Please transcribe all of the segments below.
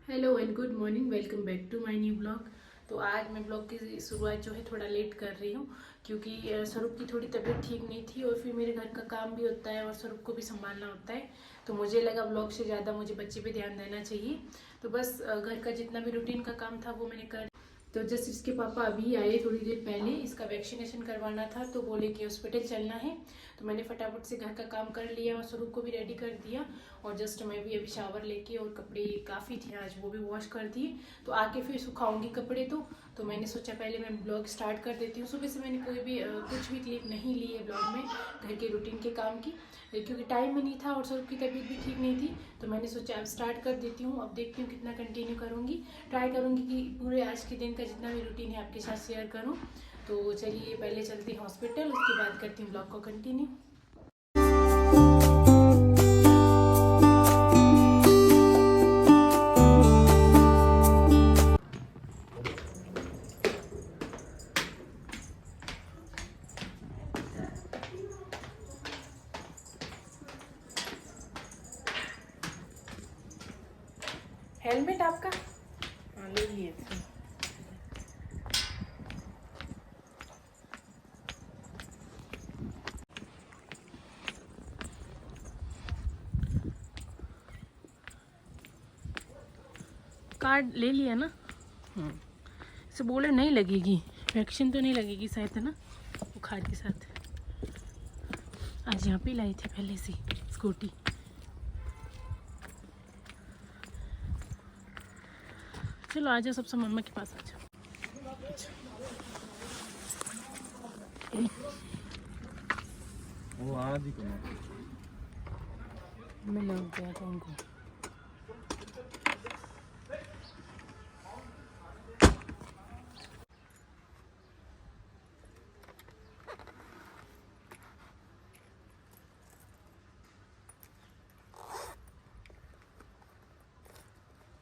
Hello and good morning, welcome back to my new blog. तो आज मैं blog की शुरुआत जो है थोड़ा लेट कर रही हूँ क्योंकि स्वरूप की थोड़ी तबीयत ठीक नहीं थी और फिर मेरे घर का काम भी होता है और स्वरूप को भी संभालना होता है। तो मुझे लगा ब्लॉग से ज़्यादा मुझे बच्चे पे ध्यान देना चाहिए। तो बस घर का जितना भी रूटीन का काम था वो मैंने कर। तो जस्ट इसके पापा अभी आए थोड़ी देर पहले, इसका वैक्सीनेशन करवाना था तो बोले कि हॉस्पिटल चलना है। तो मैंने फटाफट से घर का काम कर लिया और स्वरूप को भी रेडी कर दिया। और जस्ट मैं भी अभी शावर लेके, और कपड़े काफ़ी थे आज वो भी वॉश कर दिए। तो आके फिर सुखाऊंगी कपड़े। तो मैंने सोचा पहले मैं ब्लॉग स्टार्ट कर देती हूँ। सुबह से मैंने कोई भी कुछ भी क्लिप नहीं ली है ब्लॉग में घर के रूटीन के काम की, क्योंकि टाइम ही नहीं था और स्वरूप की तबीयत भी ठीक नहीं थी। तो मैंने सोचा अब स्टार्ट कर देती हूँ। अब देखती हूँ कितना कंटिन्यू करूँगी। ट्राई करूँगी कि पूरे आज के दिन का जितना भी रूटीन है आपके साथ शेयर करूँ। तो चलिए पहले चलती हूँ हॉस्पिटल, उसके बाद करती हूँ ब्लॉग को कंटिन्यू। हेलमेट आपका? हाँ, ले लिए थे। कार्ड ले लिया ना? इसे बोले नहीं लगेगी, वैक्सीन तो नहीं लगेगी शायद, है ना, बुखार के साथ। आज यहाँ पे लाई थी पहले से स्कूटी। चलो आ जाओ, सबसे मम्मा के पास आ जाओ। वो आज ही मिल गया था उनको।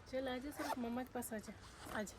चल आ जा, सब मम्मा के पास आ जा, आ जा।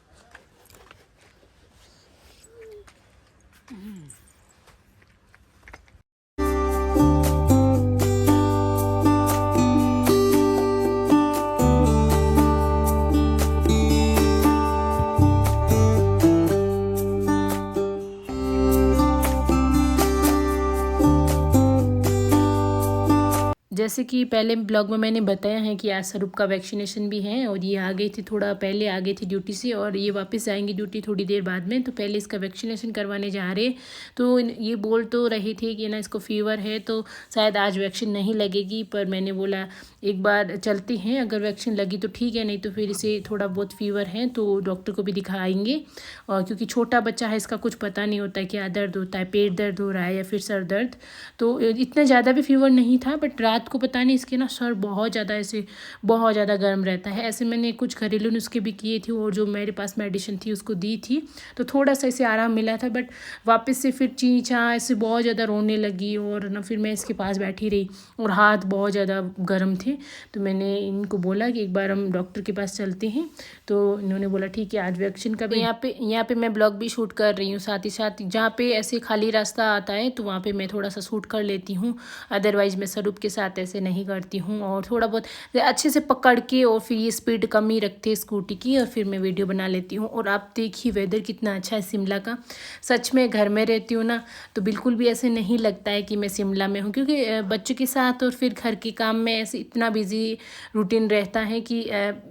जैसे कि पहले ब्लॉग में मैंने बताया है कि आज स्वरूप का वैक्सीनेशन भी है, और ये आ गई थी, थोड़ा पहले आ गई थी ड्यूटी से, और ये वापस आएंगी ड्यूटी थोड़ी देर बाद में। तो पहले इसका वैक्सीनेशन करवाने जा रहे हैं। तो ये बोल तो रही थी कि ना इसको फीवर है तो शायद आज वैक्सीन नहीं लगेगी, पर मैंने बोला एक बार चलते हैं, अगर वैक्सीन लगी तो ठीक है, नहीं तो फिर इसे थोड़ा बहुत फीवर है तो डॉक्टर को भी दिखाएंगे। और क्योंकि छोटा बच्चा है, इसका कुछ पता नहीं होता है क्या दर्द होता है, पेट दर्द हो रहा है या फिर सर दर्द। तो इतना ज़्यादा भी फीवर नहीं था, बट रात को पता नहीं इसके ना सर बहुत ज़्यादा ऐसे बहुत ज़्यादा गर्म रहता है। ऐसे मैंने कुछ घरेलू नुस्खे भी किए थे और जो मेरे पास मेडिसिन थी उसको दी थी, तो थोड़ा सा इसे आराम मिला था। बट वापस से फिर ची छा ऐसे बहुत ज़्यादा रोने लगी, और ना फिर मैं इसके पास बैठी रही और हाथ बहुत ज़्यादा गर्म थे। तो मैंने इनको बोला कि एक बार हम डॉक्टर के पास चलते हैं। तो इन्होंने बोला ठीक है, आज वैक्सीन का भी यहाँ पे मैं ब्लॉग भी शूट कर रही हूँ साथ ही साथ। जहाँ पे ऐसे खाली रास्ता आता है तो वहाँ पे मैं थोड़ा सा शूट कर लेती हूँ, अदरवाइज़ मैं स्वरूप के साथ ऐसे नहीं करती हूँ। और थोड़ा बहुत अच्छे से पकड़ के और फिर ये स्पीड कम ही रखते हैं स्कूटी की, और फिर मैं वीडियो बना लेती हूँ। और आप देखिए वेदर कितना अच्छा है शिमला का। सच में घर में रहती हूँ ना तो बिल्कुल भी ऐसे नहीं लगता है कि मैं शिमला में हूँ, क्योंकि बच्चों के साथ और फिर घर के काम में ऐसे इतना बिजी रूटीन रहता है कि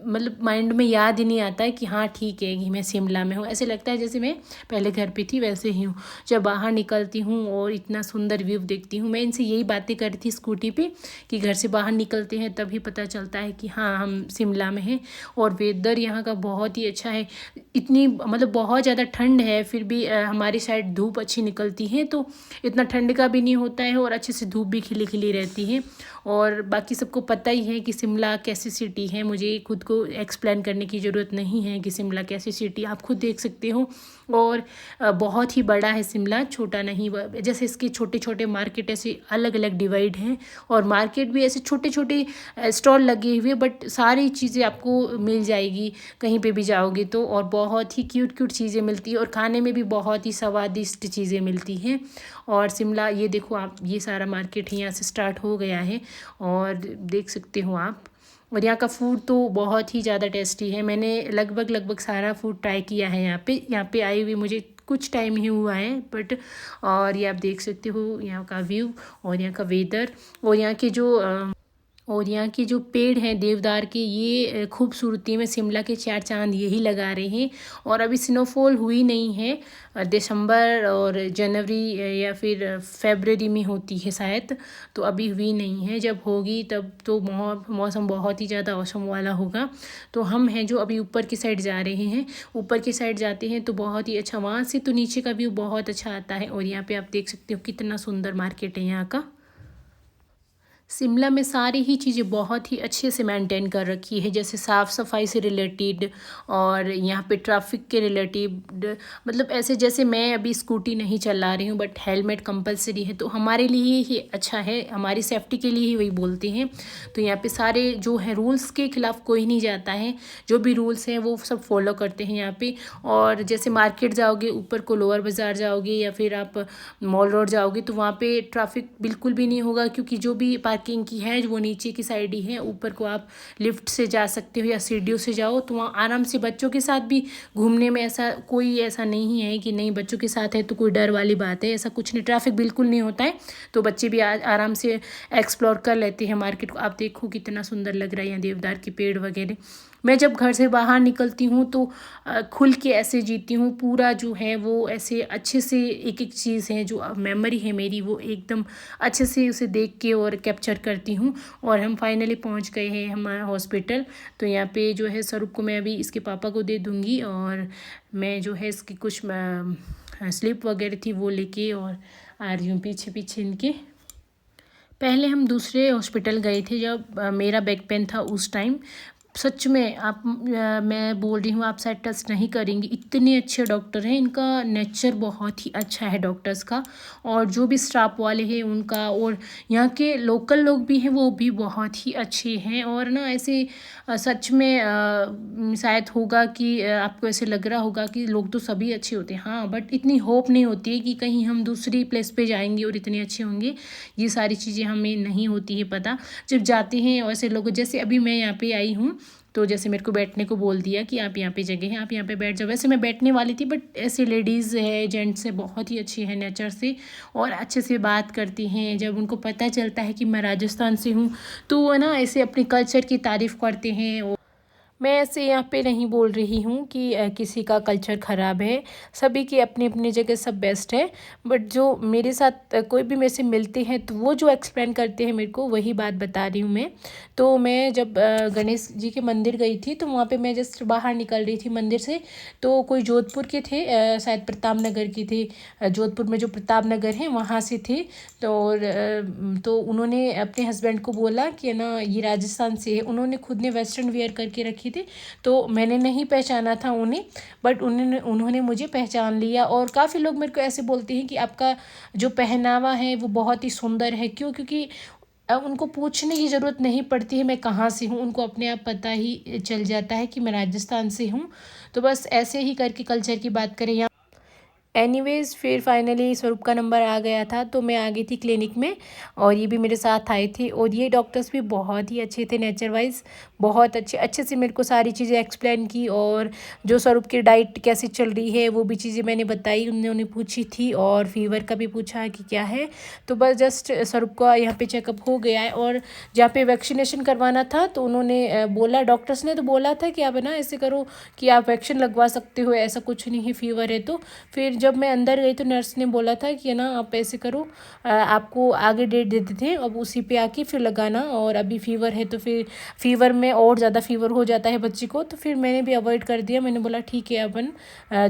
मतलब माइंड में याद ही नहीं आता है कि हाँ ठीक है कि मैं शिमला में हूँ। ऐसे लगता है जैसे मैं पहले घर पे थी वैसे ही हूँ। जब बाहर निकलती हूँ और इतना सुंदर व्यू देखती हूँ, मैं इनसे यही बातें कर रही थी स्कूटी पे कि घर से बाहर निकलते हैं तभी पता चलता है कि हाँ हम शिमला में हैं। और वेदर यहाँ का बहुत ही अच्छा है। इतनी मतलब बहुत ज़्यादा ठंड है, फिर भी हमारी साइड धूप अच्छी निकलती है, तो इतना ठंड का भी नहीं होता है और अच्छे से धूप भी खिली खिली रहती है। और बाकी सबको पता ही है कि शिमला कैसी सिटी है, मुझे खुद को एक्सप्लेन करने की ज़रूरत नहीं है कि शिमला कैसी सिटी, आप खुद देख सकते हो। और बहुत ही बड़ा है शिमला, छोटा नहीं। जैसे इसके छोटे छोटे मार्केट ऐसे अलग अलग डिवाइड हैं, और मार्केट भी ऐसे छोटे छोटे स्टॉल लगे हुए, बट सारी चीज़ें आपको मिल जाएगी कहीं पे भी जाओगे तो। और बहुत ही क्यूट क्यूट चीज़ें मिलती है और खाने में भी बहुत ही स्वादिष्ट चीज़ें मिलती हैं। और शिमला ये देखो आप, ये सारा मार्केट यहाँ से स्टार्ट हो गया है और देख सकते हो आप। और यहाँ का फूड तो बहुत ही ज़्यादा टेस्टी है। मैंने लगभग सारा फूड ट्राई किया है यहाँ पे आई हुई मुझे कुछ टाइम ही हुआ है बट। और ये आप देख सकते हो यहाँ का व्यू और यहाँ का वेदर और यहाँ के जो पेड़ हैं देवदार के, ये खूबसूरती में शिमला के चार चांद यही लगा रहे हैं। और अभी स्नोफॉल हुई नहीं है, दिसंबर और जनवरी या फिर फरवरी में होती है शायद, तो अभी हुई नहीं है। जब होगी तब तो मौसम बहुत ही ज़्यादा औसम वाला होगा। तो हम हैं जो अभी ऊपर की साइड जा रहे हैं, ऊपर की साइड जाते हैं तो बहुत ही अच्छा, वहाँ से तो नीचे का व्यू बहुत अच्छा आता है। और यहाँ पे आप देख सकते हो कितना सुंदर मार्केट है यहाँ का। शिमला में सारी ही चीज़ें बहुत ही अच्छे से मेंटेन कर रखी है, जैसे साफ़ सफाई से रिलेटेड और यहाँ पे ट्रैफिक के रिलेटेड। मतलब ऐसे जैसे मैं अभी स्कूटी नहीं चला रही हूँ बट हेलमेट कंपलसरी है, तो हमारे लिए ही अच्छा है, हमारी सेफ्टी के लिए ही वही बोलते हैं। तो यहाँ पे सारे जो है रूल्स के ख़िलाफ़ कोई नहीं जाता है, जो भी रूल्स हैं वो सब फॉलो करते हैं यहाँ पे। और जैसे मार्केट जाओगे, ऊपर को लोअर बाज़ार जाओगे या फिर आप मॉल रोड जाओगे तो वहाँ पे ट्रैफिक बिल्कुल भी नहीं होगा, क्योंकि जो भी पार्किंग की है वो नीचे की साइड ही है। ऊपर को आप लिफ्ट से जा सकते हो या सीढ़ियों से जाओ, तो वहाँ आराम से बच्चों के साथ भी घूमने में ऐसा नहीं है कि नहीं बच्चों के साथ है तो कोई डर वाली बात है, ऐसा कुछ नहीं, ट्रैफिक बिल्कुल नहीं होता है। तो बच्चे भी आराम से एक्सप्लोर कर लेते हैं मार्केट को। आप देखो कितना सुंदर लग रहा है यहाँ देवदार के पेड़ वगैरह। मैं जब घर से बाहर निकलती हूँ तो खुल के ऐसे जीती हूँ, पूरा जो है वो ऐसे अच्छे से एक एक चीज़ है जो मेमोरी है मेरी, वो एकदम अच्छे से उसे देख के और कैप्चर करती हूँ। और हम फाइनली पहुँच गए हैं हमारा हॉस्पिटल। तो यहाँ पे जो है स्वरूप को मैं अभी इसके पापा को दे दूँगी और मैं जो है इसकी कुछ स्लिप वगैरह थी वो लेके और आ रही हूँ पीछे पीछे इनके। पहले हम दूसरे हॉस्पिटल गए थे जब मेरा बैक पेन था उस टाइम। सच में मैं बोल रही हूँ, आप शायद टच नहीं करेंगी, इतने अच्छे डॉक्टर हैं, इनका नेचर बहुत ही अच्छा है डॉक्टर्स का, और जो भी स्टाफ वाले हैं उनका, और यहाँ के लोकल लोग भी हैं वो भी बहुत ही अच्छे हैं। और ना ऐसे सच में शायद होगा कि आपको ऐसे लग रहा होगा कि लोग तो सभी अच्छे होते हैं, हाँ, बट इतनी होप नहीं होती है कि कहीं हम दूसरी प्लेस पे जाएंगे और इतने अच्छे होंगे। ये सारी चीज़ें हमें नहीं होती है पता जब जाते हैं ऐसे लोग। जैसे अभी मैं यहाँ पे आई हूँ तो जैसे मेरे को बैठने को बोल दिया कि आप यहाँ पे जगह है, आप यहाँ पे बैठ जाओ। वैसे मैं बैठने वाली थी बट ऐसे लेडीज़ है जेंट्स है बहुत ही अच्छे हैं नेचर से, और अच्छे से बात करती हैं। जब उनको पता चलता है कि मैं राजस्थान से हूँ तो वो ना ऐसे अपने कल्चर की तारीफ़ करते हैं। मैं ऐसे यहाँ पे नहीं बोल रही हूँ कि किसी का कल्चर ख़राब है, सभी की अपनी अपनी जगह सब बेस्ट है। बट जो मेरे साथ कोई भी मेरे से मिलते हैं तो वो जो एक्सप्लेन करते हैं मेरे को, वही बात बता रही हूँ मैं। तो मैं जब गणेश जी के मंदिर गई थी तो वहाँ पे मैं जस्ट बाहर निकल रही थी मंदिर से, तो कोई जोधपुर के थे, शायद प्रताप नगर की थे, जोधपुर में जो प्रताप नगर है वहाँ से थे। तो उन्होंने अपने हस्बैंड को बोला कि ना ये राजस्थान से है। उन्होंने खुद ने वेस्टर्न वेयर करके रखी थी, तो मैंने नहीं पहचाना था उन्हें, बट उन्होंने मुझे पहचान लिया। और काफ़ी लोग मेरे को ऐसे बोलते हैं कि आपका जो पहनावा है वो बहुत ही सुंदर है। क्योंकि उनको पूछने की ज़रूरत नहीं पड़ती है मैं कहाँ से हूँ, उनको अपने आप पता ही चल जाता है कि मैं राजस्थान से हूँ। तो बस ऐसे ही करके कल्चर की बात करें यहाँ। एनीवेज़ फिर फाइनली स्वरूप का नंबर आ गया था तो मैं आ गई थी क्लिनिक में, और ये भी मेरे साथ आए थे। और ये डॉक्टर्स भी बहुत ही अच्छे थे, नेचर वाइज बहुत अच्छे से मेरे को सारी चीज़ें एक्सप्लेन की। और जो स्वरूप की डाइट कैसी चल रही है वो भी चीज़ें मैंने बताई, उन्होंने पूछी थी, और फीवर का भी पूछा कि क्या है। तो बस जस्ट स्वरूप का यहाँ पे चेकअप हो गया है। और जहाँ पे वैक्सीनेशन करवाना था तो उन्होंने बोला, डॉक्टर्स ने तो बोला था कि आप ना ऐसे करो कि आप वैक्सीन लगवा सकते हो, ऐसा कुछ नहीं है फीवर है तो। फिर जब मैं अंदर गई तो नर्स ने बोला था कि ना आप ऐसे करो, आपको आगे डेट देते थे, अब उसी पे आके फिर लगाना, और अभी फीवर है तो फिर फीवर में और ज़्यादा फीवर हो जाता है बच्ची को। तो फिर मैंने भी अवॉइड कर दिया, मैंने बोला ठीक है अपन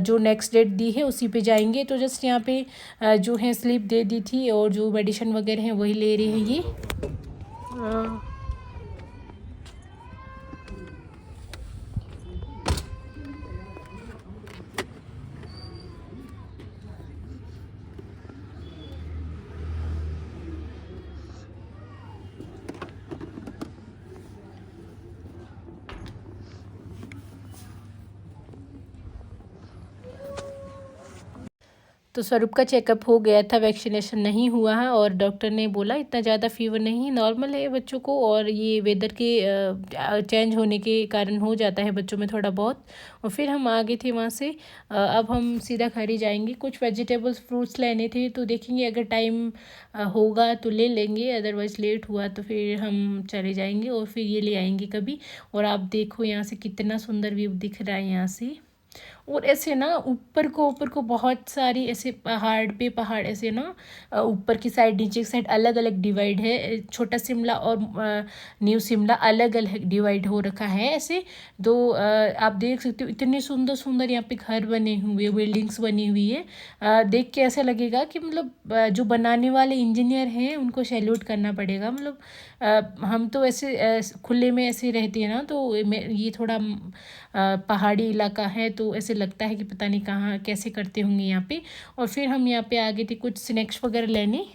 जो नेक्स्ट डेट दी है उसी पे जाएंगे। तो जस्ट यहाँ पे जो है स्लिप दे दी थी, और जो मेडिसिन वगैरह हैं वही ले रहे हैं ये। तो स्वरूप का चेकअप हो गया था, वैक्सीनेशन नहीं हुआ है और डॉक्टर ने बोला इतना ज़्यादा फीवर नहीं, नॉर्मल है बच्चों को, और ये वेदर के चेंज होने के कारण हो जाता है बच्चों में थोड़ा बहुत। और फिर हम आ गए थे वहाँ से। अब हम सीधा घर ही जाएंगे, कुछ वेजिटेबल्स फ्रूट्स लेने थे तो देखेंगे अगर टाइम होगा तो ले लेंगे, अदरवाइज़ लेट हुआ तो फिर हम चले जाएंगे और फिर ये ले आएंगे कभी। और आप देखो यहाँ से कितना सुंदर व्यू दिख रहा है यहाँ से। और ऐसे ना ऊपर को बहुत सारी ऐसे पहाड़ पे पहाड़ ऐसे ना, ऊपर की साइड नीचे की साइड अलग अलग डिवाइड है। छोटा शिमला और न्यू शिमला अलग अलग डिवाइड हो रखा है ऐसे। दो आप देख सकते हो इतने सुंदर सुंदर यहाँ पे घर बने हुए, बिल्डिंग्स बनी हुई है। देख के ऐसा लगेगा कि मतलब जो बनाने वाले इंजीनियर हैं उनको सैल्यूट करना पड़ेगा। मतलब हम तो ऐसे खुले में ऐसे रहते हैं ना, तो ये थोड़ा पहाड़ी इलाका है तो ऐसे लगता है कि पता नहीं कहाँ कैसे करते होंगे यहाँ पे। और फिर हम यहाँ पे आ गए थे कुछ स्नैक्स वगैरह लेने।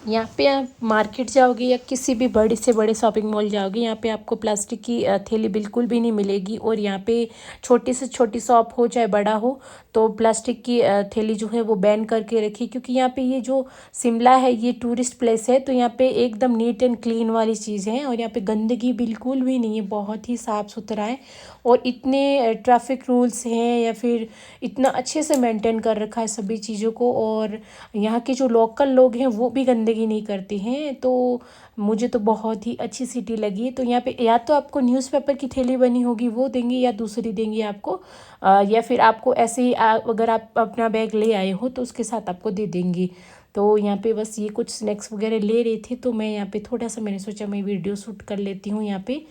यहाँ पे आप मार्केट जाओगे या किसी भी बड़े से बड़े शॉपिंग मॉल जाओगे, यहाँ पे आपको प्लास्टिक की थैली बिल्कुल भी नहीं मिलेगी। और यहाँ पे छोटी से छोटी शॉप हो चाहे बड़ा हो तो प्लास्टिक की थैली जो है वो बैन करके रखी, क्योंकि यहाँ पे ये जो शिमला है ये टूरिस्ट प्लेस है, तो यहाँ पे एकदम नीट एंड क्लीन वाली चीज़ है। और यहाँ पे गंदगी बिल्कुल भी नहीं है, बहुत ही साफ़ सुथरा है। और इतने ट्रैफिक रूल्स हैं या फिर इतना अच्छे से मेंटेन कर रखा है सभी चीज़ों को। और यहाँ के जो लोकल लोग हैं वो भी गंदगी नहीं करते हैं, तो मुझे तो बहुत ही अच्छी सिटी लगी। तो यहाँ पे या तो आपको न्यूज़पेपर की थैली बनी होगी वो देंगे या दूसरी देंगे आपको, या फिर आपको ऐसे ही अगर आप अपना बैग ले आए हो तो उसके साथ आपको दे देंगे। तो यहाँ पे बस ये कुछ स्नैक्स वगैरह ले रहे थे, तो मैं यहाँ पे थोड़ा सा मैंने सोचा मैं वीडियो शूट कर लेती हूँ यहाँ पे।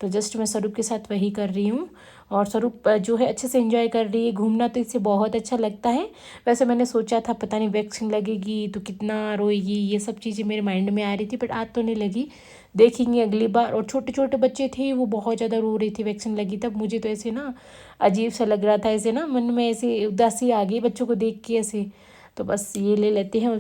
तो जस्ट मैं स्वरूप के साथ वही कर रही हूँ। और स्वरूप जो है अच्छे से एंजॉय कर रही है, घूमना तो इससे बहुत अच्छा लगता है। वैसे मैंने सोचा था पता नहीं वैक्सीन लगेगी तो कितना रोएगी, ये सब चीज़ें मेरे माइंड में आ रही थी, बट आज तो नहीं लगी, देखेंगे अगली बार। और छोटे छोटे बच्चे थे वो बहुत ज़्यादा रो रही थी वैक्सीन लगी तब। मुझे तो ऐसे ना अजीब सा लग रहा था, ऐसे ना मन में ऐसे उदासी आ गई बच्चों को देख के ऐसे। तो बस ये ले लेते हैं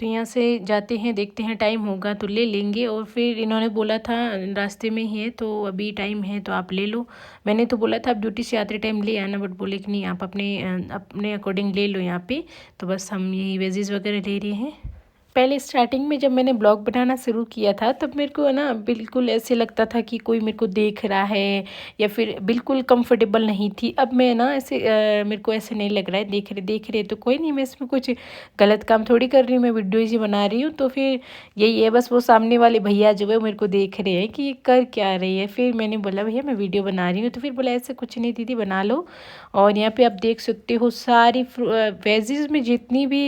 तो यहाँ से जाते हैं, देखते हैं टाइम होगा तो ले लेंगे। और फिर इन्होंने बोला था रास्ते में ही है तो अभी टाइम है तो आप ले लो। मैंने तो बोला था आप ड्यूटी से आते टाइम ले आना, बट बोले कि नहीं आप अपने अकॉर्डिंग ले लो यहाँ पे। तो बस हम यही वेजीज वगैरह ले रहे हैं। पहले स्टार्टिंग में जब मैंने ब्लॉग बनाना शुरू किया था तब मेरे को ना बिल्कुल ऐसे लगता था कि कोई मेरे को देख रहा है या फिर बिल्कुल कंफर्टेबल नहीं थी। अब मैं ना ऐसे मेरे को ऐसे नहीं लग रहा है, देख रहे तो कोई नहीं, मैं इसमें कुछ गलत काम थोड़ी कर रही हूँ, मैं वीडियो ही बना रही हूँ। तो फिर यही है, बस वो सामने वाले भैया जो है मेरे को देख रहे हैं कि ये कर क्या रही है। फिर मैंने बोला भैया मैं वीडियो बना रही हूँ, तो फिर बोला ऐसे कुछ नहीं दीदी बना लो। और यहाँ पे आप देख सकते हो सारी वेजीज में जितनी भी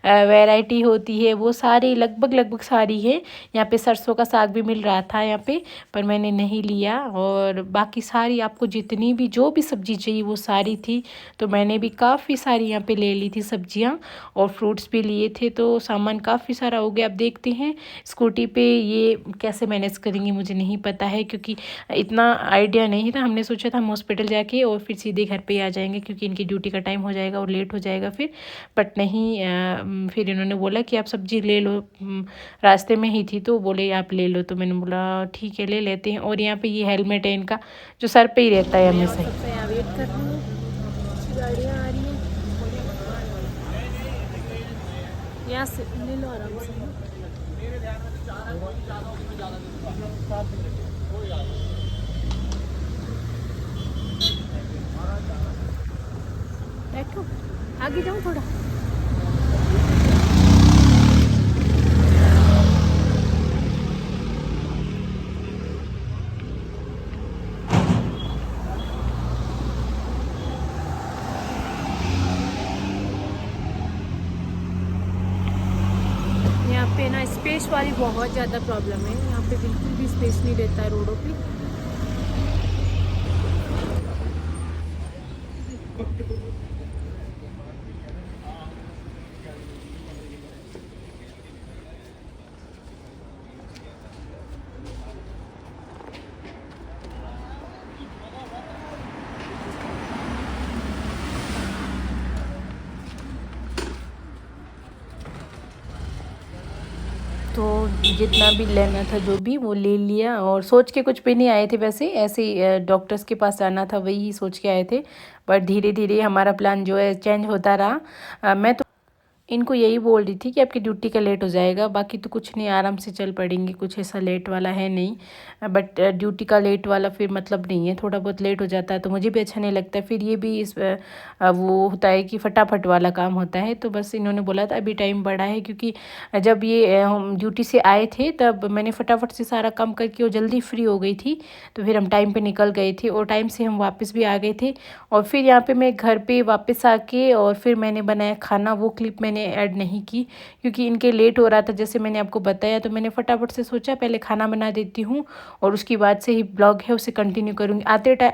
वैरायटी होती है वो सारी लगभग सारी है। यहाँ पे सरसों का साग भी मिल रहा था यहाँ पे, पर मैंने नहीं लिया। और बाकी सारी आपको जितनी भी जो भी सब्जी चाहिए वो सारी थी, तो मैंने भी काफ़ी सारी यहाँ पे ले ली थी सब्जियाँ। और फ्रूट्स भी लिए थे, तो सामान काफ़ी सारा हो गया। अब देखते हैं स्कूटी पे ये कैसे मैनेज करेंगे, मुझे नहीं पता है क्योंकि इतना आइडिया नहीं था। हमने सोचा था हम हॉस्पिटल जाके और फिर सीधे घर पे आ जाएंगे क्योंकि इनकी ड्यूटी का टाइम हो जाएगा और लेट हो जाएगा फिर। बट नहीं, फिर इन्होंने बोला कि आप सब्जी ले लो, रास्ते में ही थी तो बोले आप ले लो। तो मैंने बोला ठीक है ले लेते हैं। और यहाँ पे ये हेलमेट है इनका जो सर पे ही रहता है हमेशा। वेट कर रही हूँ, गाड़ियाँ आ रही हैं, यहाँ से ले लो आराम से। बैठो, आगे जाऊँ थोड़ा। यहाँ पे ना स्पेस वाली बहुत ज़्यादा प्रॉब्लम है, यहाँ पे बिल्कुल भी स्पेस नहीं रहता है रोडों पे। तो जितना भी लेना था जो भी वो ले लिया, और सोच के कुछ भी नहीं आए थे, वैसे ऐसे डॉक्टर्स के पास जाना था वही सोच के आए थे। पर धीरे धीरे हमारा प्लान जो है चेंज होता रहा। मैं तो इनको यही बोल रही थी कि आपकी ड्यूटी का लेट हो जाएगा, बाकी तो कुछ नहीं, आराम से चल पड़ेंगे, कुछ ऐसा लेट वाला है नहीं। बट ड्यूटी का लेट वाला फिर मतलब नहीं है, थोड़ा बहुत लेट हो जाता है तो मुझे भी अच्छा नहीं लगता। फिर ये भी वो होता है कि फटाफट वाला काम होता है। तो बस इन्होंने बोला था अभी टाइम बढ़ा है, क्योंकि जब ये हम ड्यूटी से आए थे तब मैंने फटाफट से सारा काम करके और जल्दी फ्री हो गई थी, तो फिर हम टाइम पर निकल गए थे और टाइम से हम वापस भी आ गए थे। और फिर यहाँ पर मैं घर पर वापस आके और फिर मैंने बनाया खाना, वो क्लिप मैंने ऐड नहीं की क्योंकि इनके लेट हो रहा था जैसे मैंने आपको बताया। तो मैंने फटाफट से सोचा पहले खाना बना देती हूँ और उसके बाद से ही ब्लॉग है उसे कंटिन्यू करूँगी।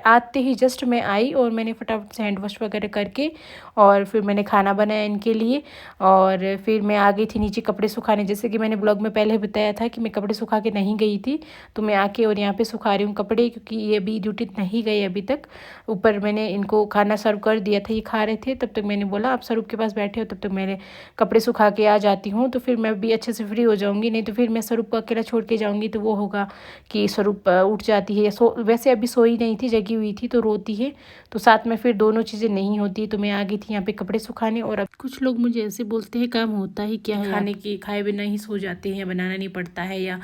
आते ही जस्ट मैं आई और मैंने फटाफट से हैंड वॉश वगैरह करके और फिर मैंने खाना बनाया इनके लिए। और फिर मैं आ गई थी नीचे कपड़े सुखाने, जैसे कि मैंने ब्लॉग में पहले बताया था कि मैं कपड़े सुखा के नहीं गई थी, तो मैं आके और यहाँ पे सुखा रही हूँ कपड़े, क्योंकि ये अभी ड्यूटी नहीं गए अभी तक। ऊपर मैंने इनको खाना सर्व कर दिया था, ये खा रहे थे, तब तक मैंने बोला आप स्वरूप के पास बैठे हो, तब तक मैंने कपड़े सुखा के आ जाती हूँ, तो फिर मैं भी अच्छे से फ्री हो जाऊँगी। नहीं तो फिर मैं स्वरूप को अकेला छोड़ के जाऊँगी तो वो होगा कि स्वरूप उठ जाती है, वैसे अभी सोई नहीं थी, जगी हुई थी तो रोती है, तो साथ में फिर दोनों चीज़ें नहीं होती। तो मैं आ गई थी यहाँ पे कपड़े सुखाने। और अब कुछ लोग मुझे ऐसे बोलते हैं काम होता ही क्या है, खाने के खाए बिना ही सो जाते हैं, बनाना नहीं पड़ता है, या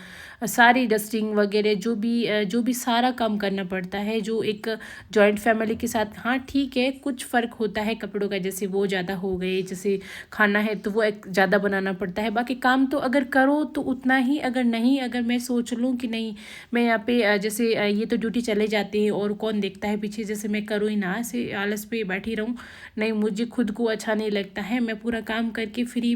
सारी डस्टिंग वगैरह जो भी सारा काम करना पड़ता है जो एक जॉइंट फैमिली के साथ। हाँ ठीक है, कुछ फ़र्क होता है कपड़ों का, जैसे वो ज़्यादा हो गए, जैसे खाना है तो वो एक ज़्यादा बनाना पड़ता है, बाकी काम तो अगर करो तो उतना ही। अगर नहीं, अगर मैं सोच लूँ कि नहीं मैं यहाँ पे जैसे ये तो ड्यूटी चले जाते हैं और कौन देखता है पीछे, जैसे मैं करूँ ही ना, ऐसे आलस पे बैठी रहूँ, नहीं मुझे खुद को अच्छा नहीं लगता है। मैं पूरा काम करके फ्री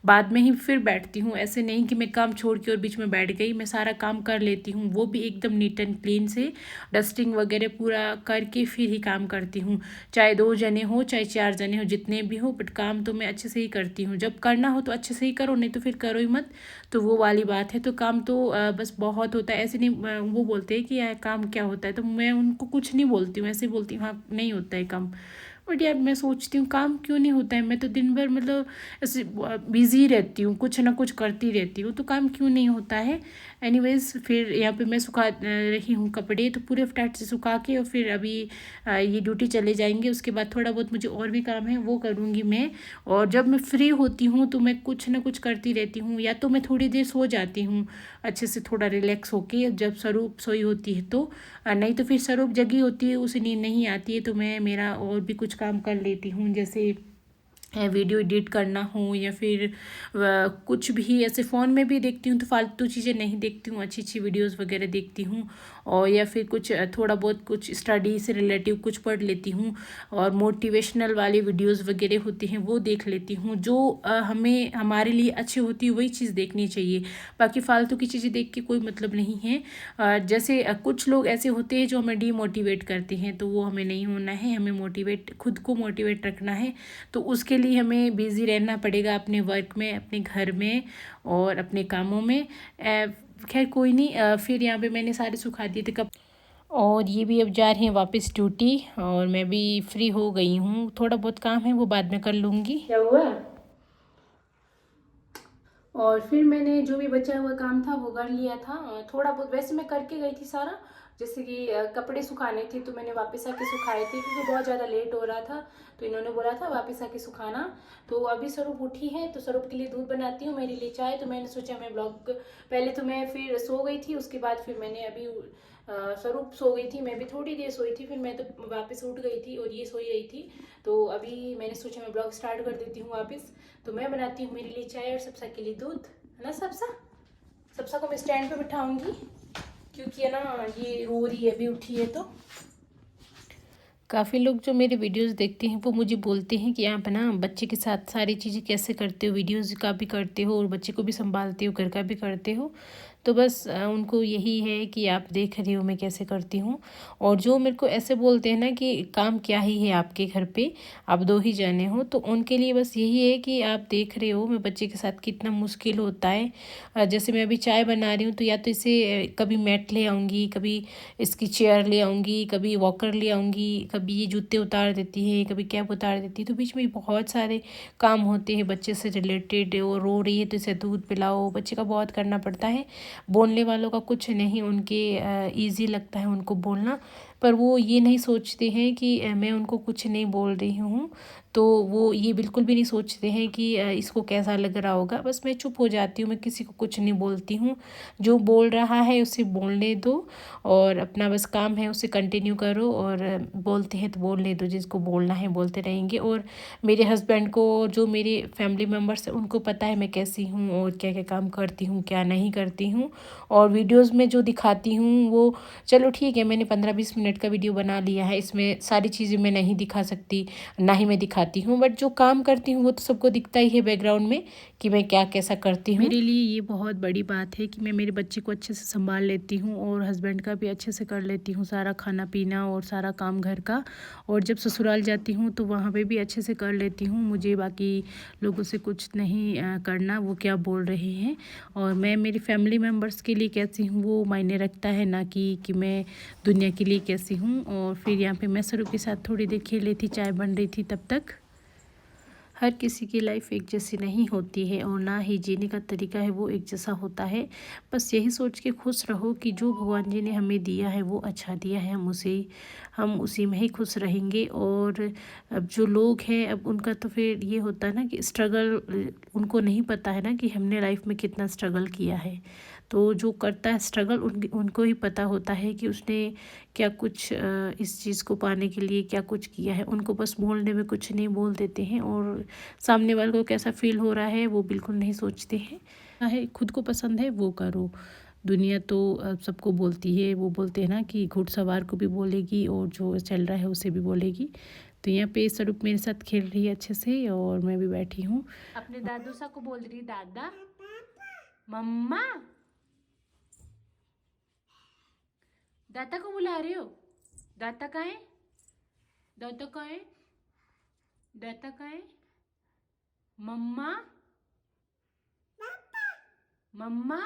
बाद में ही फिर बैठती हूँ, ऐसे नहीं कि मैं काम छोड़ के और बीच में बैठ गई, मैं सारा काम कर लेती हूँ, वो भी एकदम नीट एंड क्लीन से डस्टिंग वगैरह पूरा करके फिर ही काम करती हूँ। चाहे 2 जने हो चाहे 4 जने हो, जितने भी हो, बट काम तो मैं अच्छे से ही करती हूँ। जब करना हो तो अच्छे से ही करो, नहीं तो फिर करो ही मत, तो वो वाली बात है। तो काम तो बस बहुत होता है, ऐसे नहीं वो बोलते हैं कि यार काम क्या होता है, तो मैं उनको कुछ नहीं बोलती हूँ, ऐसे बोलती हूँ हाँ नहीं होता है काम। बट यार मैं सोचती हूँ काम क्यों नहीं होता है, मैं तो दिन भर मतलब ऐसे बिज़ी रहती हूँ, कुछ ना कुछ करती रहती हूँ, तो काम क्यों नहीं होता है। एनीवेज फिर यहाँ पे मैं सुखा रही हूँ कपड़े, तो पूरे फटाट से सुखा के और फिर अभी ये ड्यूटी चले जाएंगे, उसके बाद थोड़ा बहुत मुझे और भी काम है वो करूँगी मैं। और जब मैं फ्री होती हूँ तो मैं कुछ ना कुछ करती रहती हूँ, या तो मैं थोड़ी देर सो जाती हूँ अच्छे से, थोड़ा रिलैक्स होके, जब स्वरूप सोई होती है तो, नहीं तो फिर स्वरूप जगी होती है, उसे नींद नहीं आती है, तो मैं मेरा और भी कुछ काम कर लेती हूँ, जैसे वीडियो एडिट करना हो या फिर कुछ भी ऐसे फ़ोन में भी देखती हूँ, तो फालतू चीज़ें नहीं देखती हूँ, अच्छी अच्छी वीडियोस वगैरह देखती हूँ। और या फिर कुछ थोड़ा बहुत कुछ स्टडी से रिलेटिव कुछ पढ़ लेती हूँ, और मोटिवेशनल वाली वीडियोस वगैरह होती हैं वो देख लेती हूँ। जो हमें हमारे लिए अच्छी होती है वही चीज़ देखनी चाहिए, बाकी फालतू की चीज़ें देख के कोई मतलब नहीं है। जैसे कुछ लोग ऐसे होते हैं जो हमें डीमोटिवेट करते हैं, तो वो हमें नहीं होना है, हमें मोटिवेट खुद को मोटिवेट रखना है। तो उसके लिए हमें बिज़ी रहना पड़ेगा अपने वर्क में, अपने घर में और अपने कामों में। खैर कोई नहीं, फिर यहाँ पे मैंने सारे सुखा दिए थे कब, और ये भी अब जा रहे हैं वापस ड्यूटी, और मैं भी फ्री हो गई हूँ। थोड़ा बहुत काम है वो बाद में कर लूँगी। क्या हुआ? और फिर मैंने जो भी बचा हुआ काम था वो कर लिया था, थोड़ा बहुत वैसे मैं करके गई थी सारा, जैसे कि कपड़े सुखाने थे तो मैंने वापस आके सुखाए थे, क्योंकि बहुत ज़्यादा लेट हो रहा था, तो इन्होंने बोला था वापस आके सुखाना। तो अभी स्वरूप उठी है तो स्वरूप के लिए दूध बनाती हूँ, मेरे लिए चाय। तो मैंने सोचा मैं ब्लॉग, पहले तो मैं फिर सो गई थी, उसके बाद फिर मैंने अभी स्वरूप सो गई थी, मैं भी थोड़ी देर सोई थी, फिर मैं तो वापस उठ गई थी और ये सोई रही थी, तो अभी मैंने सोचा मैं ब्लॉग स्टार्ट कर देती हूँ वापस। तो मैं बनाती हूँ मेरे लिए चाय और सबसा के लिए दूध, है ना सबसा को मैं स्टैंड पे बिठाऊंगी, क्योंकि है ना ये रो रही है, अभी उठी है। तो काफ़ी लोग जो मेरे वीडियोस देखते हैं वो मुझे बोलते हैं कि आप ना बच्चे के साथ सारी चीज़ें कैसे करते हो, वीडियोस का भी करते हो और बच्चे को भी संभालते हो, घर का भी करते हो। तो बस उनको यही है कि आप देख रही हो मैं कैसे करती हूँ। और जो मेरे को ऐसे बोलते हैं ना कि काम क्या ही है आपके घर पे, आप 2 ही जने हो, तो उनके लिए बस यही है कि आप देख रहे हो मैं बच्चे के साथ कितना मुश्किल होता है। जैसे मैं अभी चाय बना रही हूँ तो या तो इसे कभी मैट ले आऊँगी, कभी इसकी चेयर ले आऊँगी, कभी वॉकर ले आऊँगी, कभी ये जूते उतार देती है, कभी कैप उतार देती है। तो बीच में बहुत सारे काम होते हैं बच्चे से रिलेटेड। वो रो रही है तो इसे दूध पिलाओ, बच्चे का बहुत करना पड़ता है। बोलने वालों का कुछ नहीं, उनके ईज़ी लगता है उनको बोलना, पर वो ये नहीं सोचते हैं कि मैं उनको कुछ नहीं बोल रही हूँ। तो वो ये बिल्कुल भी नहीं सोचते हैं कि इसको कैसा लग रहा होगा। बस मैं चुप हो जाती हूँ, मैं किसी को कुछ नहीं बोलती हूँ। जो बोल रहा है उसे बोलने दो और अपना बस काम है उसे कंटिन्यू करो, और बोलते हैं तो बोलने दो, जिसको बोलना है बोलते रहेंगे। और मेरे हस्बैंड को, जो मेरे फैमिली मेम्बर्स हैं, उनको पता है मैं कैसी हूँ और क्या क्या काम करती हूँ क्या नहीं करती हूँ। और वीडियोज़ में जो दिखाती हूँ वो चलो ठीक है, मैंने 15-20 मिनट का वीडियो बना लिया है, इसमें सारी चीज़ें मैं नहीं दिखा सकती, ना ही मैं दिखाती हूँ। बट जो काम करती हूँ वो तो सबको दिखता ही है बैकग्राउंड में कि मैं क्या कैसा करती हूँ। मेरे लिए ये बहुत बड़ी बात है कि मैं मेरे बच्चे को अच्छे से संभाल लेती हूँ और हस्बैंड का भी अच्छे से कर लेती हूँ, सारा खाना पीना और सारा काम घर का। और जब ससुराल जाती हूँ तो वहाँ पे भी अच्छे से कर लेती हूँ। मुझे बाकी लोगों से कुछ नहीं करना, वो क्या बोल रहे हैं। और मैं मेरी फैमिली मेम्बर्स के लिए कैसी हूँ वो मायने रखता है, ना कि मैं दुनिया के लिए कैसी हूँ। और फिर यहाँ पे मैं सरू के साथ थोड़ी देर खेल रही थी, चाय बन रही थी तब तक। हर किसी की लाइफ एक जैसी नहीं होती है और ना ही जीने का तरीका है वो एक जैसा होता है। बस यही सोच के खुश रहो कि जो भगवान जी ने हमें दिया है वो अच्छा दिया है, हम उसी में ही खुश रहेंगे। और अब जो लोग हैं, अब उनका तो फिर ये होता है ना कि स्ट्रगल, उनको नहीं पता है ना कि हमने लाइफ में कितना स्ट्रगल किया है। तो जो करता है स्ट्रगल उनको ही पता होता है कि उसने क्या कुछ इस चीज़ को पाने के लिए क्या कुछ किया है। उनको बस बोलने में कुछ नहीं बोल देते हैं और सामने वाले को कैसा फील हो रहा है वो बिल्कुल नहीं सोचते हैं। है खुद को पसंद है वो करो। दुनिया तो सबको बोलती है, वो बोलते हैं ना कि घुड़सवार को भी बोलेगी और जो चल रहा है उसे भी बोलेगी। तो यहाँ पे स्वरूप मेरे साथ खेल रही है अच्छे से और मैं भी बैठी हूँ। अपने दादू सा को बोल रही, दादा मम्मा, दादा को बुला रहे हो? दादा कहाँ है? दादा कहाँ है? दादा कहाँ है? मम्मा, मम्मा।